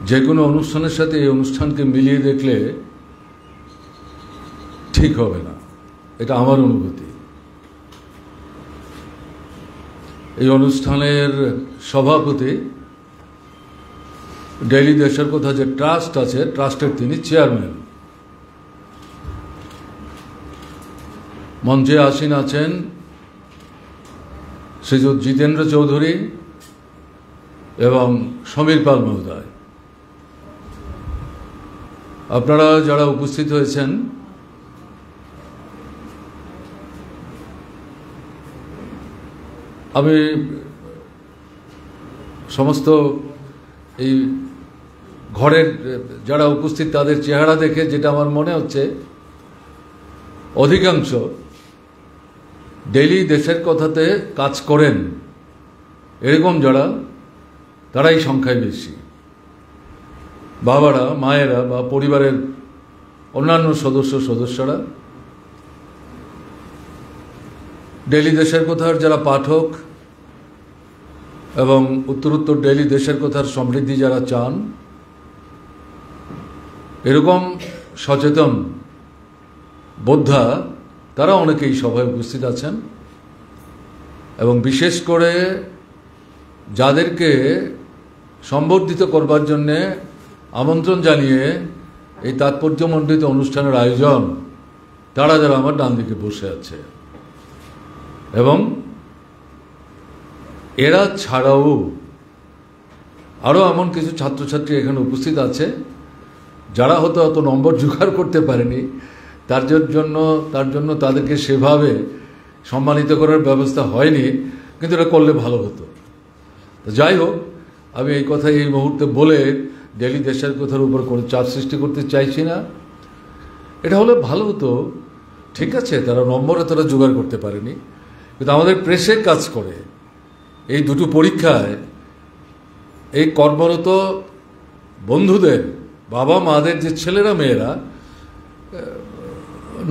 যে কোনো অনুষ্ঠানের সাথে এই অনুষ্ঠানকে মিলিয়ে দেখলে ঠিক হবে না, এটা আমার অনুভূতি। এই অনুষ্ঠানের সভাপতি ডেইলি দেশের কথা যে ট্রাস্ট আছে, ট্রাস্টের তিনি চেয়ারম্যান। মঞ্চে আসীন আছেন শ্রীযুত জিতেন্দ্র চৌধুরী এবং সমীর পাল মহোদয়। আপনারা যারা উপস্থিত হয়েছেন, আমি সমস্ত এই ঘরের যারা উপস্থিত তাদের চেহারা দেখে যেটা আমার মনে হচ্ছে, অধিকাংশ ডেইলি দেশের কথাতে কাজ করেন এরকম যারা, তারাই সংখ্যায় বেশি। বাবারা, মায়েরা বা পরিবারের অন্যান্য সদস্যরা, ডেইলি দেশের কথার যারা পাঠক এবং উত্তরোত্তর ডেইলি দেশের কথার সমৃদ্ধি যারা চান, এরকম সচেতন বোদ্ধা তারা অনেকেই সভায় উপস্থিত আছেন। এবং বিশেষ করে যাদেরকে সম্বর্ধিত করবার জন্যে আমন্ত্রণ জানিয়ে এই তাৎপর্যমণ্ডিত অনুষ্ঠানের আয়োজন, তারা যারা আমার ডান দিকে বসে আছে, এবং এরা ছাড়াও আরও এমন কিছু ছাত্রছাত্রী এখানে উপস্থিত আছে যারা হয়তো অত নম্বর জোগাড় করতে পারেনি, তার জন্য তাদেরকে সেভাবে সম্মানিত করার ব্যবস্থা হয়নি, কিন্তু এটা করলে ভালো হতো। যাই হোক, আমি এই কথা এই মুহূর্তে বলে ডেইলি দেশের কথার উপর কোনো চাপ সৃষ্টি করতে চাইছি না। এটা হলে ভালো হতো, ঠিক আছে, তারা নম্বরে তারা জোগাড় করতে পারেনি, কিন্তু আমাদের প্রেসে কাজ করে এই দুটো পরীক্ষায় এই কর্মরত বন্ধুদের বাবা মাদের যে ছেলেরা মেয়েরা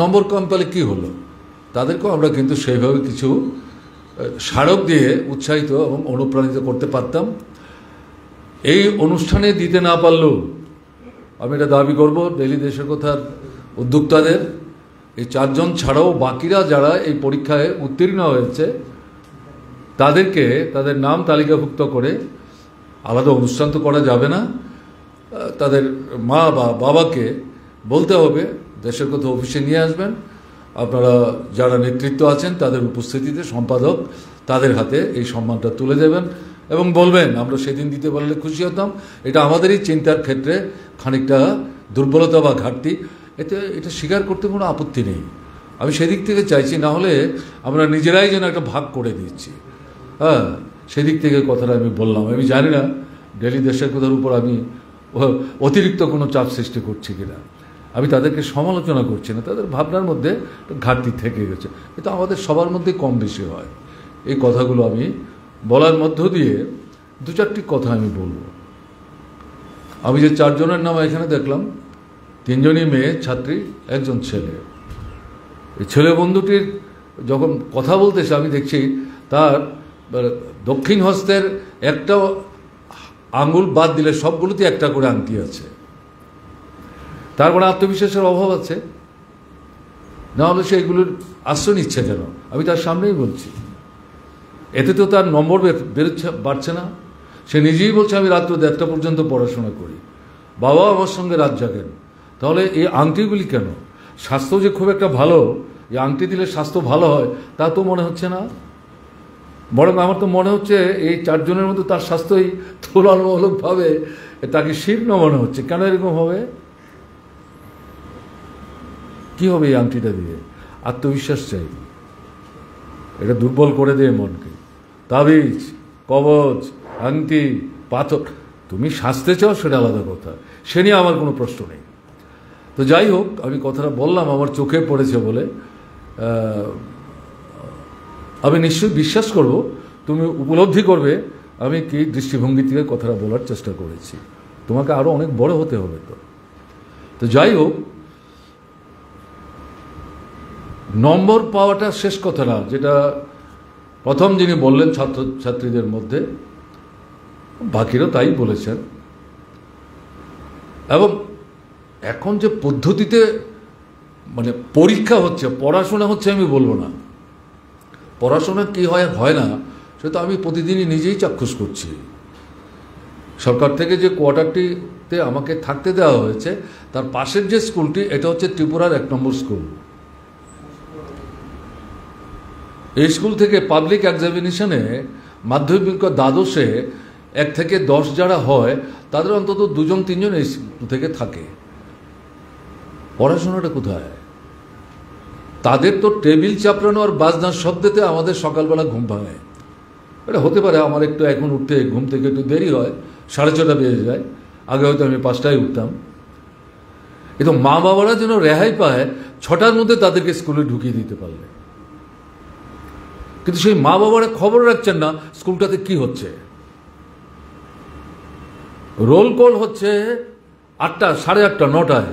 নম্বর কম পেলে কী হলো, তাদেরকেও আমরা কিন্তু সেইভাবে কিছু স্মারক দিয়ে উৎসাহিত এবং অনুপ্রাণিত করতে পারতাম। এই অনুষ্ঠানে দিতে না পারলেও আমি এটা দাবি করব ডেইলি দেশের কথার উদ্যোক্তাদের, এই 4 জন ছাড়াও বাকিরা যারা এই পরীক্ষায় উত্তীর্ণ হয়েছে তাদেরকে তাদের নাম তালিকাভুক্ত করে, আলাদা অনুষ্ঠান তো করা যাবে না, তাদের মা বা বাবাকে বলতে হবে দেশের কথা অফিসে নিয়ে আসবেন। আপনারা যারা নেতৃত্ব আছেন তাদের উপস্থিতিতে সম্পাদক তাদের হাতে এই সম্মানটা তুলে দেবেন এবং বলবেন আমরা সেদিন দিতে পারলে খুশি হতাম। এটা আমাদেরই চিন্তার ক্ষেত্রে খানিকটা দুর্বলতা বা ঘাটতি, এটা স্বীকার করতে কোনো আপত্তি নেই। আমি সেদিক থেকে চাইছি, না হলে আমরা নিজেরাই যেন একটা ভাগ করে দিচ্ছি। হ্যাঁ, সেদিক থেকে কথাটা আমি বললাম। আমি জানি না ডেইলি দেশের কথার উপর আমি অতিরিক্ত কোনো চাপ সৃষ্টি করছি কিনা, আমি তাদেরকে সমালোচনা করছি না, তাদের ভাবনার মধ্যে ঘাটতি থেকে গেছে, কিন্তু আমাদের সবার মধ্যে কম বেশি হয়। এই কথাগুলো আমি বলার মধ্য দিয়ে 2-4টি কথা আমি বলবো। আমি যে 4 জনের নাম এখানে দেখলাম, 3 জনই মেয়ে ছাত্রী, 1 জন ছেলে। এই ছেলে বন্ধুটির যখন কথা বলতেছে আমি দেখছি তার দক্ষিণ হস্তের একটা আঙ্গুল বাদ দিলে সবগুলোতে একটা করে আংটি আছে। তার মানে আত্মবিশ্বাসের অভাব আছে, না হলে সে এগুলোর আশ্রয় নিচ্ছে কেন? আমি তার সামনেই বলছি, এতে তো তার নম্বর বাড়ছে না। সে নিজেই বলছে আমি রাত্র 1:30 পর্যন্ত পড়াশোনা করি, বাবা আমার সঙ্গে রাত জাগেন। তাহলে এই আংটিগুলি কেন? স্বাস্থ্য যে খুব একটা ভালো, এই আংটি দিলে স্বাস্থ্য ভালো হয় তা তো মনে হচ্ছে না। বরং আমার তো মনে হচ্ছে এই 4 জনের মধ্যে তার স্বাস্থ্যই তুলনামূলকভাবে তাকে শীর্ণ মনে হচ্ছে। কেন এরকম হবে? কি হবে এই আংটিটা দিয়ে? আত্মবিশ্বাস চাই, এটা দুর্বল করে দেয় মনকে। তাবিজ, কবচ, আংটি, পাথর, তুমি সাজতে চাও সেটা আলাদা কথা, সে নিয়ে আমার কোনো প্রশ্ন নেই। তো যাই হোক, আমি কথাটা বললাম আমার চোখে পড়েছে বলে। আমি নিশ্চয়ই বিশ্বাস করব তুমি উপলব্ধি করবে আমি কি দৃষ্টিভঙ্গি থেকে কথাটা বলার চেষ্টা করেছি। তোমাকে আরও অনেক বড় হতে হবে। তো যাই হোক, নম্বর পাওয়াটা শেষ কথা না, যেটা প্রথম যিনি বললেন ছাত্রছাত্রীদের মধ্যে, বাকিরাও তাই বলেছেন। এবং এখন যে পদ্ধতিতে মানে পরীক্ষা হচ্ছে, পড়াশোনা হচ্ছে আমি বলবো না, পড়াশোনা কি হয় হয় না সেটা আমি প্রতিদিনই নিজেই চাক্ষুষ করছি। সরকার থেকে যে কোয়ার্টারটিতে আমাকে থাকতে দেওয়া হয়েছে তার পাশের যে স্কুলটি, এটা হচ্ছে ত্রিপুরার 1 নম্বর স্কুল। এই স্কুল থেকে পাবলিক এক্সামিনেশনে মাধ্যমিক দ্বাদশে 1 থেকে 10 যারা হয় তাদের অন্তত 2-3 জন এই স্কুল থেকে থাকে। পড়াশোনাটা কোথায়? তাদের তো টেবিল চাপড়ানো আর বাজনার শব্দতে আমাদের সকালবেলা ঘুম ভাঙে। এটা হতে পারে আমার একটু এখন উঠতে ঘুম থেকে একটু দেরি হয়, 6:30 বেজে যায়, আগে হয়তো আমি 5টায় উঠতাম। কিন্তু মা বাবারা যেন রেহাই পায় 6টার মধ্যে তাদেরকে স্কুলে ঢুকিয়ে দিতে পারলে। কিন্তু সেই মা বাবারা খবর রাখছেন না স্কুলটাতে কি হচ্ছে। রোল কল হচ্ছে 8টা, 8:30, 9টায়।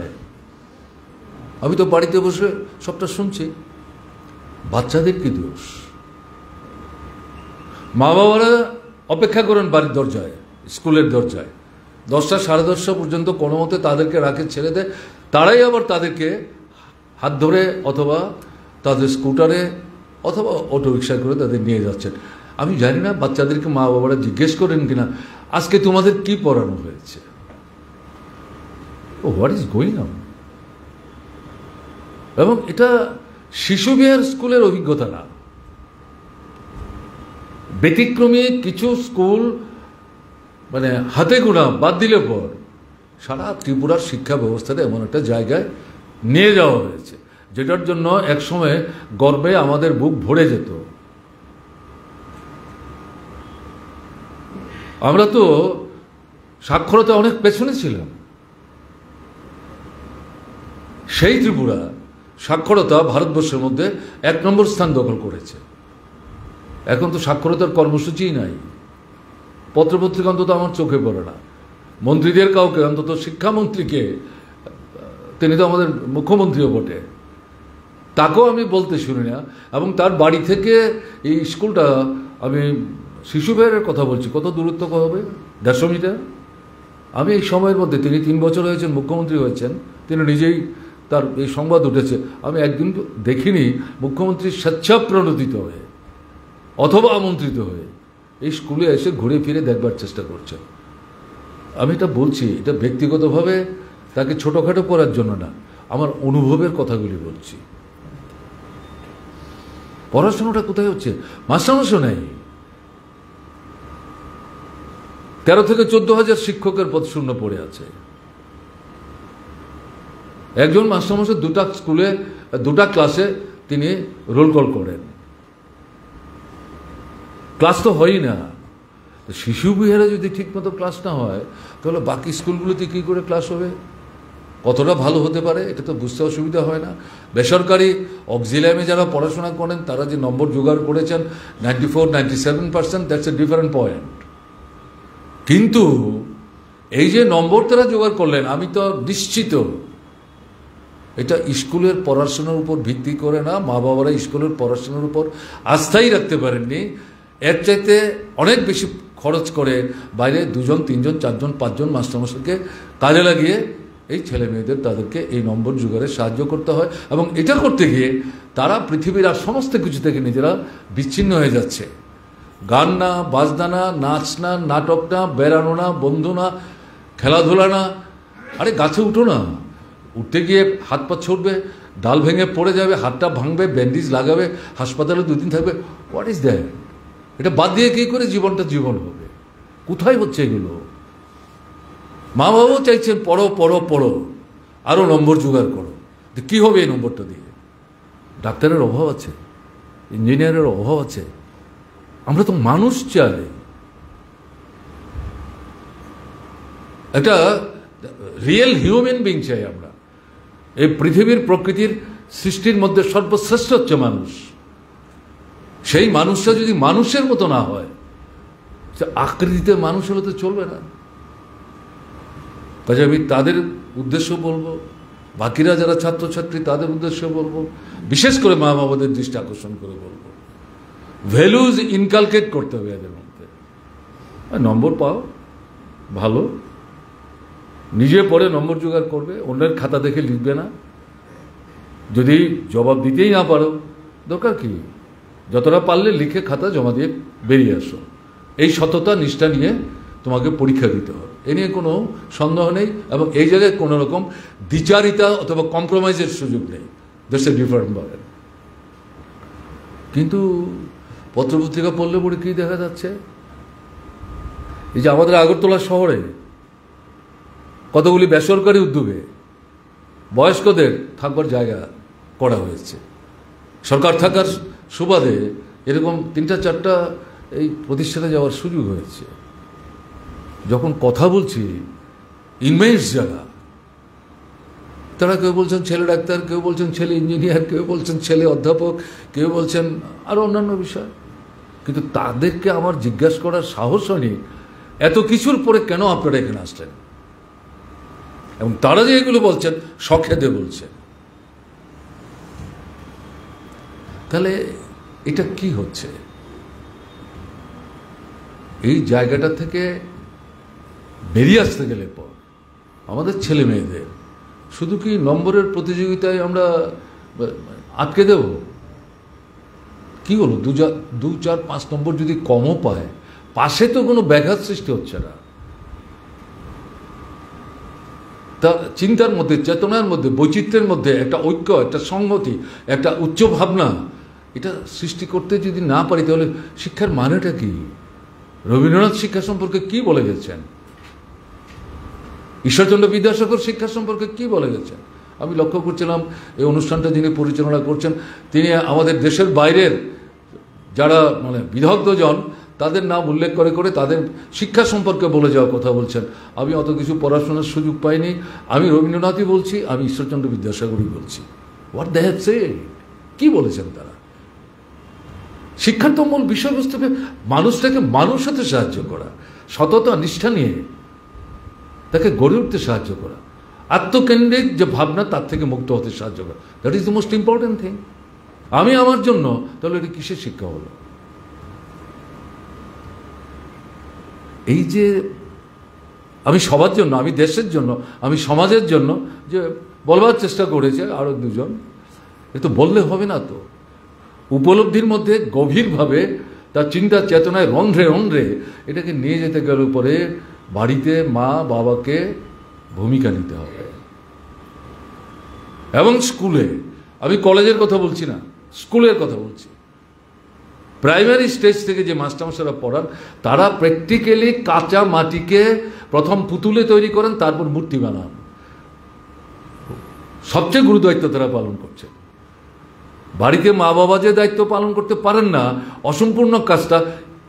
আমি তো বাড়িতে বসে সবটা শুনছি। বাচ্চাদের কি দোষ? মা বাবারা অপেক্ষা করেন বাড়ির দরজায়, স্কুলের দরজায়, 10টা, 10:30 পর্যন্ত কোনো মতে তাদেরকে রাখে, ছেড়ে দেয়। তারাই আবার তাদেরকে হাত ধরে অথবা তাদের স্কুটারে অথবা অটো রিক্সায় করে তাদের নিয়ে যাচ্ছেন। আমি জানি না বাচ্চাদেরকে মা বাবারা জিজ্ঞেস করেন কিনা আজকে তোমাদের কি পড়ানো হয়েছে, হোয়াট ইজ গোয়িং অন। এবং এটা শিশু বিহার স্কুলের অভিজ্ঞতা না, ব্যতিক্রমী কিছু স্কুল মানে হাতে গোনা বাদ দিলে পর সারা ত্রিপুরার শিক্ষা ব্যবস্থাটা এমন একটা জায়গায় নিয়ে যাওয়া হয়েছে যেটার জন্য একসময় গর্বে আমাদের বুক ভরে যেত। আমরা তো সাক্ষরতা অনেক পেছনে ছিলাম। সেই ত্রিপুরা সাক্ষরতা ভারতবর্ষের মধ্যে 1 নম্বর স্থান দখল করেছে। এখন তো সাক্ষরতার কর্মসূচিই নাই, পত্রপত্রিকা অন্তত আমার চোখে পড়ে না। মন্ত্রীদের কাউকে, অন্তত শিক্ষামন্ত্রীকে, তিনি তো আমাদের মুখ্যমন্ত্রীও বটে, তাকেও আমি বলতে শুনি না। এবং তার বাড়ি থেকে এই স্কুলটা, আমি শিশু বিহারের কথা বলছি, কত দূরত্ব হবে? 150 মিটার। আমি এই সময়ের মধ্যে, তিনি 3 বছর হয়েছেন মুখ্যমন্ত্রী হয়েছেন, তিনি নিজেই তার এই সংবাদ উঠেছে, আমি একদিন দেখিনি মুখ্যমন্ত্রী স্বেচ্ছাপ্রণোদিত হয়ে অথবা আমন্ত্রিত হয়ে এই স্কুলে এসে ঘুরে ফিরে দেখবার চেষ্টা করছেন। আমি এটা বলছি, এটা ব্যক্তিগতভাবে তাকে ছোটোখাটো করার জন্য না, আমার অনুভবের কথাগুলি বলছি। পড়াশোনাটা কোথায় হচ্ছে? মাস্টারমশাই নেই। 13 থেকে 14,000 শিক্ষকের পদ শূন্য পড়ে আছে। একজন মাস্টারমশাই 2টা স্কুলে 2টা ক্লাসে তিনি রোল কল করেন, ক্লাস তো হয়ই না। শিশু বিহারে যদি ঠিকমতো ক্লাস না হয় তাহলে বাকি স্কুলগুলোতে কী করে ক্লাস হবে? কতটা ভালো হতে পারে এটা তো বুঝতে অসুবিধা হয় না। বেসরকারি অক্সিলিয়ামে যারা পড়াশোনা করেন তারা যে নম্বর জোগাড় করেছেন 94-97%, দ্যাটস এ ডিফারেন্ট পয়েন্ট। কিন্তু এই যে নম্বর তারা জোগাড় করলেন, আমি তো নিশ্চিত এটা স্কুলের পড়াশোনার উপর ভিত্তি করে না। মা বাবারা স্কুলের পড়াশোনার উপর আস্থাই রাখতে পারেননি, এর চাইতে অনেক বেশি খরচ করে বাইরে 2 জন 3 জন 4 জন 5 জন মাস্টারমশাইকে কাজে লাগিয়ে এই ছেলে মেয়েদের তাদেরকে এই নম্বর জোগাড়ে সাহায্য করতে হয়। এবং এটা করতে গিয়ে তারা পৃথিবীর আর সমস্ত কিছু থেকে নিজেরা বিচ্ছিন্ন হয়ে যাচ্ছে। গান না, বাজনা না, নাচ না, নাটক না, বেড়ানো না, বন্ধু না, খেলাধুলা না। আরে গাছে উঠো না, উঠতে গিয়ে হাত পা ছুটবে, ডাল ভেঙে পড়ে যাবে, হাতটা ভাঙবে, ব্যান্ডেজ লাগাবে, হাসপাতালে 2 দিন থাকবে। What is that? এটা বাদ দিয়ে কী করে জীবনটা জীবন হবে? কোথায় হচ্ছে এগুলো? মা বাবাও চাইছেন পড়ো পড়ো পড়ো, আরও নম্বর জোগাড় করো। কী হবে এই নম্বরটা দিয়ে? ডাক্তারের অভাব আছে, ইঞ্জিনিয়ারের অভাব আছে। আমরা তো মানুষ চাই, একটা রিয়েল হিউম্যান বিং চাই আমরা। এই পৃথিবীর প্রকৃতির সৃষ্টির মধ্যে সর্বশ্রেষ্ঠ হচ্ছে মানুষ। সেই মানুষটা যদি মানুষের মতো না হয়, আকৃতিতে মানুষ হলে তো চলবে না। কাজে আমি তাদের উদ্দেশ্য বলবো, বাকিরা যারা ছাত্রছাত্রী তাদের উদ্দেশ্য বলবো, বিশেষ করে মা বাবাদের দৃষ্টি আকর্ষণ করে বলবো, ভ্যালুজ ইনকালকেট করতে হবে এদের মধ্যে। নম্বর পাও ভালো, নিজে পড়ে নম্বর জোগাড় করবে, অন্যের খাতা দেখে লিখবে না। যদি জবাব দিতেই না পারো, দরকার কি, যতটা পারলে লিখে খাতা জমা দিয়ে বেরিয়ে আসো। এই সততা নিষ্ঠা নিয়ে তোমাকে পরীক্ষা দিতে হবে, এ নিয়ে কোনো সন্দেহ নেই। এবং এই জায়গায় কোনো রকম দ্বিচারিতা অথবা কম্প্রোমাইজের সুযোগ নেই। দেশের রিফর্ম বলেন, কিন্তু পত্রপত্রিকা পড়লে পরে কী দেখা যাচ্ছে, এই যে আমাদের আগরতলা শহরে কতগুলি বেসরকারি উদ্যোগে বয়স্কদের থাকবার জায়গা করা হয়েছে। সরকার থাকার সুবাদে এরকম 3-4টা এই প্রতিষ্ঠানে যাওয়ার সুযোগ হয়েছে। যখন কথা বলছি, ইনমেন্স জায়গা, তারা কেউ বলছেন ছেলে ডাক্তার, কেউ বলছেন ছেলে ইঞ্জিনিয়ার, কেউ বলছেন ছেলে অধ্যাপক, কেউ বলছেন আরও অন্যান্য বিষয়। কিন্তু তাদেরকে আমার জিজ্ঞাসা করার সাহস হয়নি এত কিছুর পরে কেন আপনারা এখানে আসলেন, এবং তারা যে এগুলো বলছেন শখেদে বলছেন। তাহলে এটা কি হচ্ছে? এই জায়গাটা থেকে বেরিয়ে আসতে গেলে পর আমাদের ছেলে মেয়েদের শুধু কি নম্বরের প্রতিযোগিতায় আমরা আটকে দেব? কি হলো, 2, 4, 5 নম্বর যদি কমও পায়, পাশে তো কোনো ব্যাঘাত সৃষ্টি হচ্ছে না। তার চিন্তার মধ্যে, চেতনার মধ্যে, বৈচিত্র্যের মধ্যে একটা ঐক্য, একটা সংহতি, একটা উচ্চ ভাবনা, এটা সৃষ্টি করতে যদি না পারি, তাহলে শিক্ষার মানেটা কি? রবীন্দ্রনাথ শিক্ষা সম্পর্কে কি বলে গেছেন? ঈশ্বরচন্দ্র বিদ্যাসাগর শিক্ষা সম্পর্কে কি বলে গেছেন? আমি লক্ষ্য করছিলাম এই অনুষ্ঠানটা যিনি পরিচালনা করছেন, তিনি আমাদের দেশের বাইরের যারা বিদগ্ধজন, তাদের নাম উল্লেখ করে করে তাদের শিক্ষা সম্পর্কে বলে যাওয়ার কথা বলছেন। আমি অত কিছু পড়াশোনার সুযোগ পাইনি, আমি রবীন্দ্রনাথই বলছি, আমি ঈশ্বরচন্দ্র বিদ্যাসাগরই বলছি। হোয়াট দে হ্যাভ সেড, কি বলেছেন তারা? শিক্ষার তো মূল বিষয়বস্তু মানুষটাকে মানুষ হতে সাহায্য করা, সততা নিষ্ঠা নিয়ে তাকে গড়ে উঠতে সাহায্য করা, আত্মকেন্দ্রিক যে ভাবনা তার থেকে মুক্ত হতে সাহায্য করা। That is the most important thing. আমি আমার জন্য, তাহলে এটা কিসের শিক্ষা হলো? এই যে আমি সবার জন্য, আমি দেশের জন্য, আমি সমাজের জন্য যে বলবার চেষ্টা করেছে আরো দুজন, এ তো বললে হবে না, তো উপলব্ধির মধ্যে গভীরভাবে তার চিন্তা চেতনায় রন্ধ্রে রন্ধ্রে এটাকে নিয়ে যেতে গেলে পরে বাড়িতে মা বাবাকে ভূমিকা নিতে হবে। এবং স্কুলে, আমি কলেজের কথা বলছি না, স্কুলের কথা বলছি। প্রাইমারি স্টেজ থেকে যে মাস্টারমশাইরা পড়ান, তারা প্র্যাকটিক্যালি কাঁচা মাটিকে প্রথম পুতুলে তৈরি করেন, তারপর মূর্তি বানান। সবচেয়ে গুরু দায়িত্ব তারা পালন করছে। বাড়িতে মা বাবা যে দায়িত্ব পালন করতে পারেন না, অসম্পূর্ণ কাজটা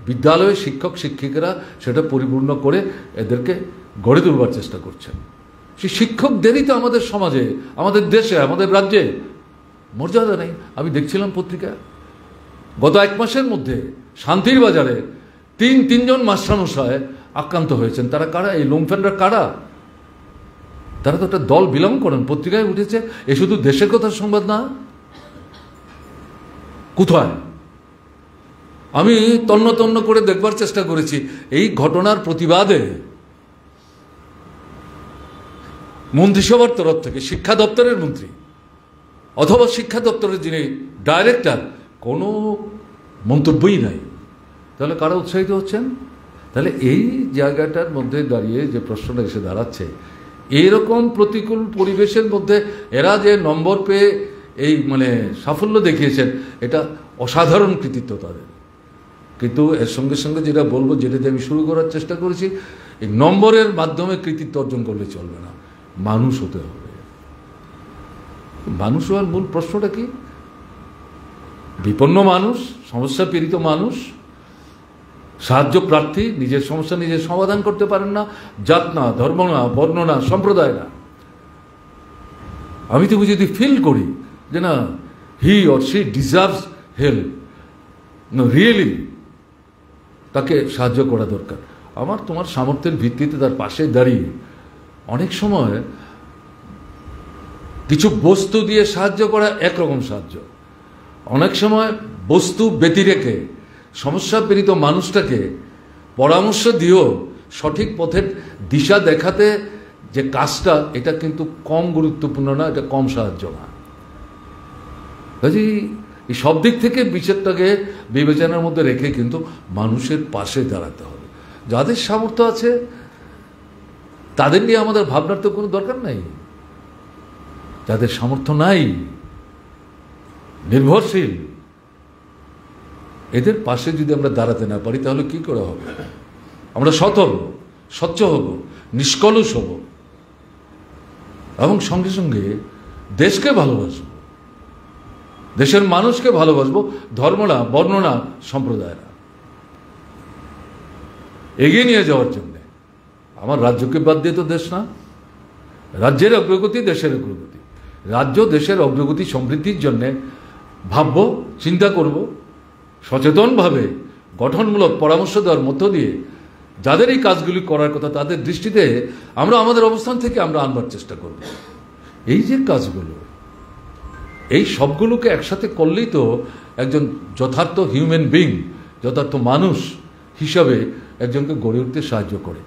বিদ্যালয়ে শিক্ষক শিক্ষিকারা সেটা পরিপূর্ণ করে এদেরকে গড়ে তুলবার চেষ্টা করছেন। সেই শিক্ষকদেরই তো আমাদের সমাজে, আমাদের দেশে, আমাদের রাজ্যে মর্যাদা নেই। আমি দেখছিলাম পত্রিকা, গত 1 মাসের মধ্যে শান্তির বাজারে 3জন মাস্টারমশাই আক্রান্ত হয়েছেন। তারা কারা? এই লুমফ্যানরা কারা? তারা তো একটা দল বিলং করেন। পত্রিকায় উঠেছে। এ শুধু দেশের কথা সংবাদ না, কোথায়? আমি তন্ন তন্ন করে দেখবার চেষ্টা করেছি। এই ঘটনার প্রতিবাদে মন্ত্রিসভার তরফ থেকে শিক্ষা দপ্তরের মন্ত্রী অথবা শিক্ষা দপ্তরের যিনি ডাইরেক্টর, কোনো মন্তব্যই নাই। তাহলে কারা উৎসাহিত হচ্ছেন? তাহলে এই জায়গাটার মধ্যে দাঁড়িয়ে যে প্রশ্নটা এসে দাঁড়াচ্ছে, এরকম প্রতিকূল পরিবেশের মধ্যে এরা যে নম্বর পেয়ে এই সাফল্য দেখিয়েছেন, এটা অসাধারণ কৃতিত্ব তাদের। কিন্তু এর সঙ্গে সঙ্গে যেটা বলবো, যেটা দিয়ে আমি শুরু করার চেষ্টা করেছি, এই নম্বরের মাধ্যমে কৃতিত্ব অর্জন করলে চলবে না, মানুষ হতে হবে। মানুষ হওয়ার মূল প্রশ্নটা কি? বিপন্ন মানুষ, সমস্যা পীড়িত মানুষ, সাহায্য প্রার্থী, নিজের সমস্যা নিজে সমাধান করতে পারেন না, জাত না, ধর্ম না, বর্ণ না, সম্প্রদায় না। আমি তো যদি ফিল করি যে না, he or she deserves help, really তাকে সাহায্য করা দরকার। আমার তোমার সামর্থ্যের ভিত্তিতে তার পাশে দাঁড়িয়ে অনেক সময় কিছু বস্তু দিয়ে সাহায্য করা একরকম সাহায্য, অনেক সময় বস্তু ব্যতিরেকে সমস্যা পীড়িত মানুষটাকে পরামর্শ দিয়েও সঠিক পথের দিশা দেখাতে যে কাজটা, এটা কিন্তু কম গুরুত্বপূর্ণ না, এটা কম সাহায্য না। কাজেই এই সব দিক থেকে বিচারটাকে বিবেচনার মধ্যে রেখে কিন্তু মানুষের পাশে দাঁড়াতে হবে। যাদের সামর্থ্য আছে তাদের নিয়ে আমাদের ভাবনার তো কোনো দরকার নাই। যাদের সামর্থ্য নাই, নির্ভরশীল, এদের পাশে যদি আমরা দাঁড়াতে না পারি তাহলে কি করে হবে? আমরা সৎ হব, স্বচ্ছ হব, নিষ্কলুষ হব এবং সঙ্গে সঙ্গে দেশকে ভালোবাসব, দেশের মানুষকে ভালোবাসবো, ধর্ম না, বর্ণ না, সম্প্রদায় না, এগিয়ে নিয়ে যাওয়ার জন্য। আমার রাজ্যকে বাদ দিয়ে তো দেশ না। রাজ্যের অগ্রগতি দেশের অগ্রগতি, রাজ্য দেশের অগ্রগতি সমৃদ্ধির জন্যে ভাবব, চিন্তা করব, সচেতনভাবে গঠনমূলক পরামর্শ দেওয়ার মধ্য দিয়ে যাদের এই কাজগুলি করার কথা তাদের দৃষ্টিতে আমরা আমাদের অবস্থান থেকে আমরা আনবার চেষ্টা করব। এই যে কাজগুলো, এই সবগুলোকে একসাথে করলেই তো একজন যথার্থ হিউম্যান বিং, যথার্থ মানুষ হিসাবে একজনকে গড়ে উঠতে সাহায্য করে।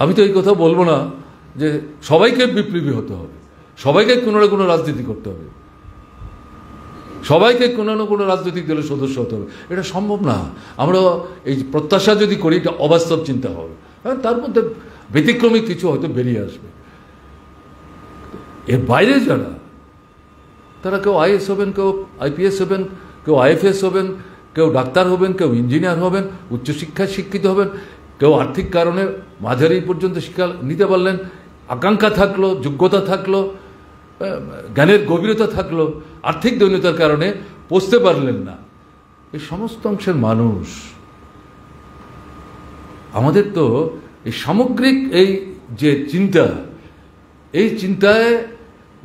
আমি তো এই কথা বলবো না যে সবাইকে বিপ্লবী হতে হবে, সবাইকে কোনো না কোনো রাজনীতি করতে হবে, সবাইকে কোনো না কোনো রাজনৈতিক দলের সদস্য হতে হবে, এটা সম্ভব না। আমরা এই প্রত্যাশা যদি করি এটা অবাস্তব চিন্তা হবে। হ্যাঁ, তার মধ্যে ব্যতিক্রমী কিছু হয়তো বেরিয়ে আসবে। এর বাইরে যারা, তারা কেউ আইএস হবেন, কেউ আইপিএস হবেন, কেউ আইএফএস হবেন, কেউ ডাক্তার হবেন, কেউ ইঞ্জিনিয়ার হবেন, উচ্চশিক্ষায় শিক্ষিত হবেন, কেউ আর্থিক কারণে মাঝারি পর্যন্ত শিক্ষা নিতে পারলেন, আকাঙ্ক্ষা থাকলো, যোগ্যতা থাকলো, জ্ঞানের গভীরতা থাকলো, আর্থিক দৈন্যতার কারণে পৌঁছতে পারলেন না, এই সমস্ত অংশের মানুষ। আমাদের তো এই সামগ্রিক এই যে চিন্তা, এই চিন্তায়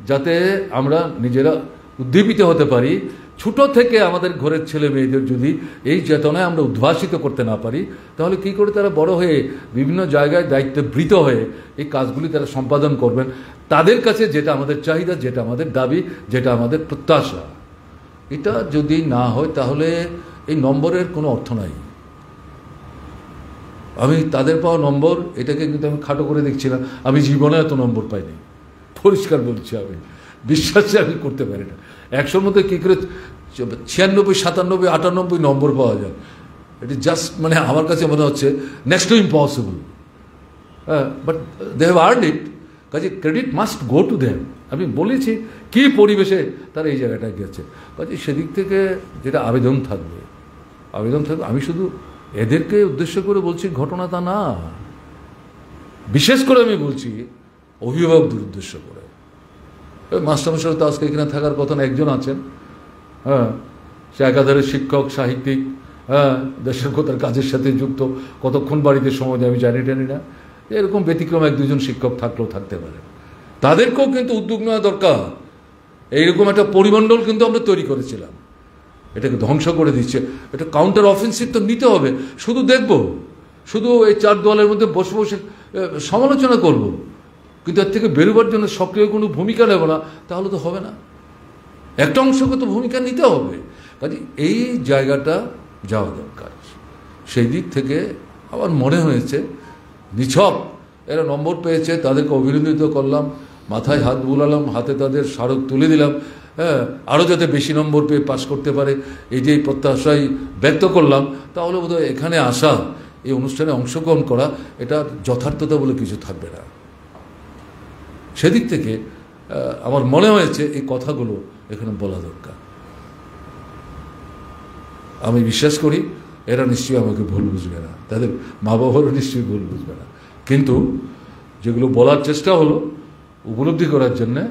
যাতে আমরা নিজেরা উদ্দীপিত হতে পারি, ছোট থেকে আমাদের ঘরের ছেলে মেয়েদের যদি এই চেতনায় আমরা উদ্ভাসিত করতে না পারি, তাহলে কি করে তারা বড় হয়ে বিভিন্ন জায়গায় দায়িত্ববৃত হয়ে এই কাজগুলি তারা সম্পাদন করবেন? তাদের কাছে যেটা আমাদের চাহিদা, যেটা আমাদের দাবি, যেটা আমাদের প্রত্যাশা, এটা যদি না হয় তাহলে এই নম্বরের কোনো অর্থ নাই। আমি তাদের পাওয়া নম্বর, এটাকে কিন্তু আমি খাটো করে দেখছি না। আমি জীবনে এত নম্বর পাইনি, পরিষ্কার বলছি। আমি বিশ্বাসে আমি করতে পারি না 100-র মধ্যে কী করে 96, 97, 98 নম্বর পাওয়া যায়। এটি জাস্ট মানে আমার কাছে মনে হচ্ছে next to impossible. But they have earned it, কাজে credit must go to them. আমি বলেছি কি পরিবেশে তারা এই জায়গাটায় গেছে, কাজে সেদিক থেকে যেটা আবেদন থাকবে। আমি শুধু এদেরকে উদ্দেশ্য করে বলছি ঘটনা তা না, বিশেষ করে আমি বলছি অভিভাবকদের উদ্দেশ্য করে। মাস্টারমশাই তো আজকে এখানে থাকার কথা না, একজন আছেন, হ্যাঁ, সে একাধারে শিক্ষক, সাহিত্যিক, হ্যাঁ, দেশের কথার কাজের সাথে যুক্ত, কতক্ষণ বাড়িতে সময় দেয় আমি জানি না। এরকম ব্যতিক্রম 1-2 জন শিক্ষক থাকলেও থাকতে পারে, তাদেরকেও কিন্তু উদ্যোগ নেওয়া দরকার। এইরকম একটা পরিমণ্ডল কিন্তু আমরা তৈরি করেছিলাম, এটাকে ধ্বংস করে দিচ্ছে। এটা কাউন্টার অফেন্সিভ তো নিতে হবে। শুধু দেখব, শুধু এই 4 দেওয়ালের মধ্যে বসে বসে সমালোচনা করব, কিন্তু এর থেকে বেরোবার জন্য সক্রিয় কোনো ভূমিকা নেব না, তাহলে তো হবে না। একটা অংশকে তো ভূমিকা নিতে হবে। কাজে এই জায়গাটা যাওয়া দরকার। সেই দিক থেকে আমার মনে হয়েছে নিছক এরা নম্বর পেয়েছে, তাদেরকে অভিনন্দিত করলাম, মাথায় হাত বুলালাম, হাতে তাদের স্মারক তুলে দিলাম, হ্যাঁ, আরও যাতে বেশি নম্বর পেয়ে পাশ করতে পারে এই যে প্রত্যাশাই ব্যক্ত করলাম, তাহলে বোধহয় এখানে আসা, এই অনুষ্ঠানে অংশগ্রহণ করা, এটা যথার্থতা বলে কিছু থাকবে না। সেদিক থেকে আমার মনে হয়েছে এই কথাগুলো এখানে বলা দরকার। আমি বিশ্বাস করি এরা নিশ্চয়ই আমাকে ভুল বুঝবে না, তাদের মা বাবারও নিশ্চয়ই ভুল বুঝবে না, কিন্তু যেগুলো বলার চেষ্টা হলো উপলব্ধি করার জন্যে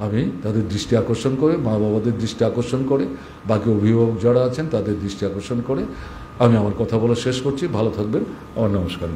আমি তাদের দৃষ্টি আকর্ষণ করে, মা বাবাদের দৃষ্টি আকর্ষণ করে, বাকি অভিভাবক যারা আছেন তাদের দৃষ্টি আকর্ষণ করে আমি আমার কথা বলা শেষ করছি। ভালো থাকবেন। আমার নমস্কার।